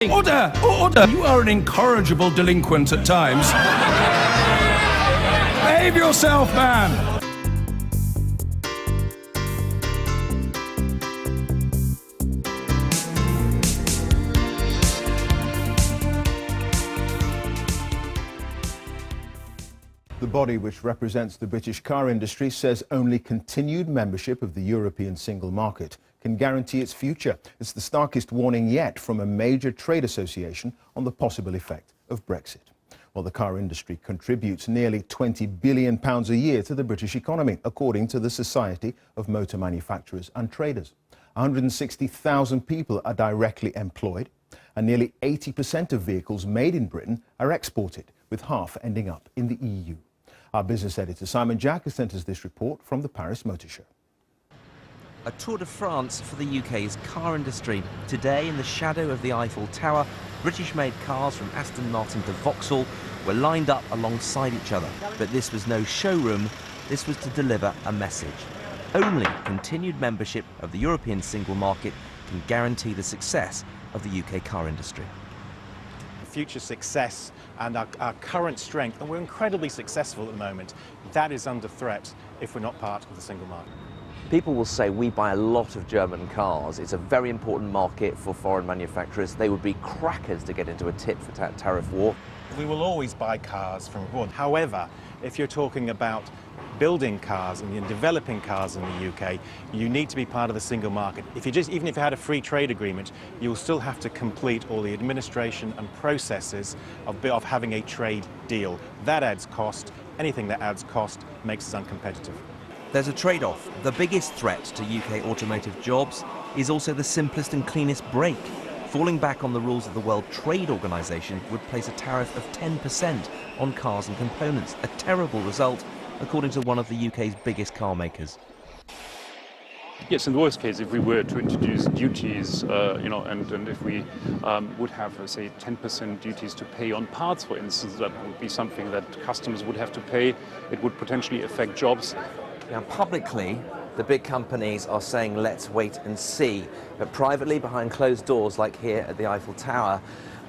Order! Order! You are an incorrigible delinquent at times. Behave yourself, man! The body which represents the British car industry says only continued membership of the European single market can guarantee its future. It's the starkest warning yet from a major trade association on the possible effect of Brexit. Well, the car industry contributes nearly £20 billion a year to the British economy, according to the Society of Motor Manufacturers and Traders. 160,000 people are directly employed, and nearly 80% of vehicles made in Britain are exported, with half ending up in the EU. Our business editor Simon Jack has sent us this report from the Paris Motor Show. A tour de France for the UK's car industry. Today, in the shadow of the Eiffel Tower, British-made cars from Aston Martin to Vauxhall were lined up alongside each other. But this was no showroom, this was to deliver a message. Only continued membership of the European single market can guarantee the success of the UK car industry. Future success and our current strength, and we're incredibly successful at the moment, that is under threat if we're not part of the single market. People will say we buy a lot of German cars. It's a very important market for foreign manufacturers. They would be crackers to get into a tit-for-tat tariff war. We will always buy cars from abroad. However, if you're talking about building cars and developing cars in the UK, you need to be part of the single market. Even if you had a free trade agreement, you'll still have to complete all the administration and processes of having a trade deal. That adds cost. Anything that adds cost makes us uncompetitive. There's a trade-off. The biggest threat to UK automotive jobs is also the simplest and cleanest brake. Falling back on the rules of the World Trade Organization would place a tariff of 10% on cars and components, a terrible result, according to one of the UK's biggest car makers. Yes, in the worst case, if we were to introduce duties, and if we would have, say, 10% duties to pay on parts, for instance, that would be something that customers would have to pay. It would potentially affect jobs. Now, publicly, the big companies are saying, let's wait and see. But privately, behind closed doors, like here at the Eiffel Tower,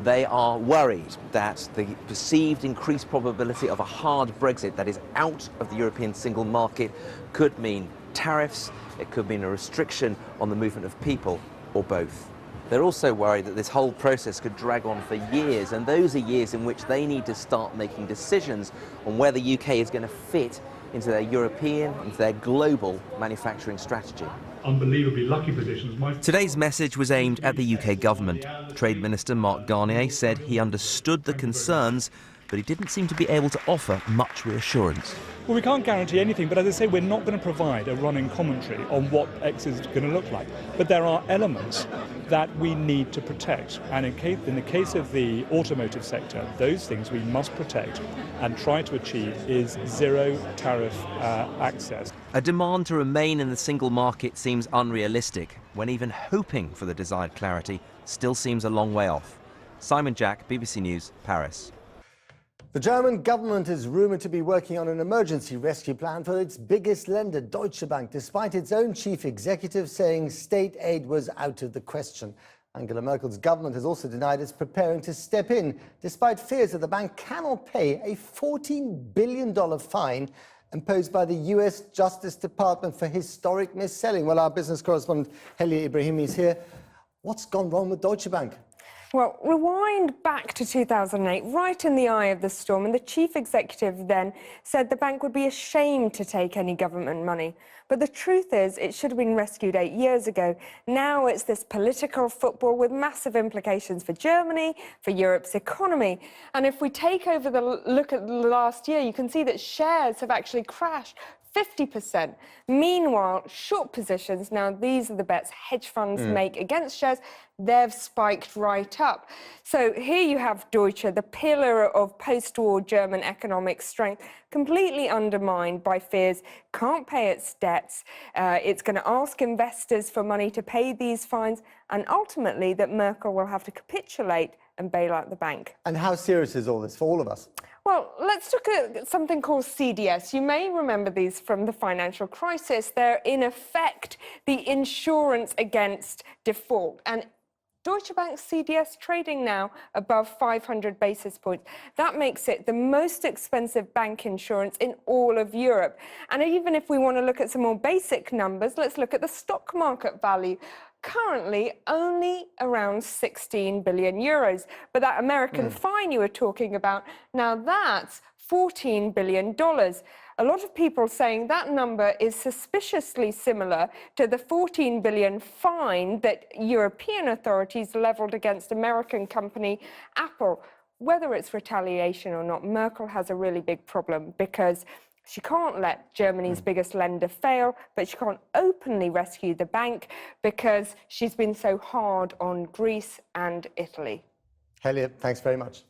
they are worried that the perceived increased probability of a hard Brexit, that is out of the European single market, could mean tariffs, it could mean a restriction on the movement of people, or both. They're also worried that this whole process could drag on for years, and those are years in which they need to start making decisions on where the UK is going to fit into their European, into their global manufacturing strategy. Unbelievably lucky positions. Today's message was aimed at the UK government. Trade Minister Mark Garnier said he understood the concerns, but he didn't seem to be able to offer much reassurance. Well, we can't guarantee anything, but as I say, we're not going to provide a running commentary on what X is going to look like. But there are elements that we need to protect. And in the case of the automotive sector, those things we must protect and try to achieve is zero tariff access. A demand to remain in the single market seems unrealistic, when even hoping for the desired clarity still seems a long way off. Simon Jack, BBC News, Paris. The German government is rumoured to be working on an emergency rescue plan for its biggest lender, Deutsche Bank, despite its own chief executive saying state aid was out of the question. Angela Merkel's government has also denied it's preparing to step in, despite fears that the bank cannot pay a $14 billion fine imposed by the US Justice Department for historic mis-selling. Well, our business correspondent, Helia Ibrahimi, is here. What's gone wrong with Deutsche Bank? Well, rewind back to 2008, right in the eye of the storm, and the chief executive then said the bank would be ashamed to take any government money. But the truth is, it should have been rescued 8 years ago. Now it's this political football with massive implications for Germany, for Europe's economy. And if we take over the look at the last year, you can see that shares have actually crashed 50%. Meanwhile, short positions, now these are the bets hedge funds make against shares, they've spiked right up. So here you have Deutsche, the pillar of post-war German economic strength, completely undermined by fears, can't pay its debts, it's going to ask investors for money to pay these fines, and ultimately that Merkel will have to capitulate and bail out the bank. And how serious is all this for all of us? Well, let's look at something called CDS. You may remember these from the financial crisis. They're, in effect, the insurance against default. And Deutsche Bank's CDS trading now above 500 basis points. That makes it the most expensive bank insurance in all of Europe. And even if we want to look at some more basic numbers, let's look at the stock market value. Currently only around 16 billion euros. But that American fine you were talking about, now that's $14 billion. A lot of people saying that number is suspiciously similar to the 14 billion fine that European authorities leveled against American company Apple. Whether it's retaliation or not, Merkel has a really big problem because she can't let Germany's biggest lender fail, but she can't openly rescue the bank because she's been so hard on Greece and Italy. Elliot, thanks very much.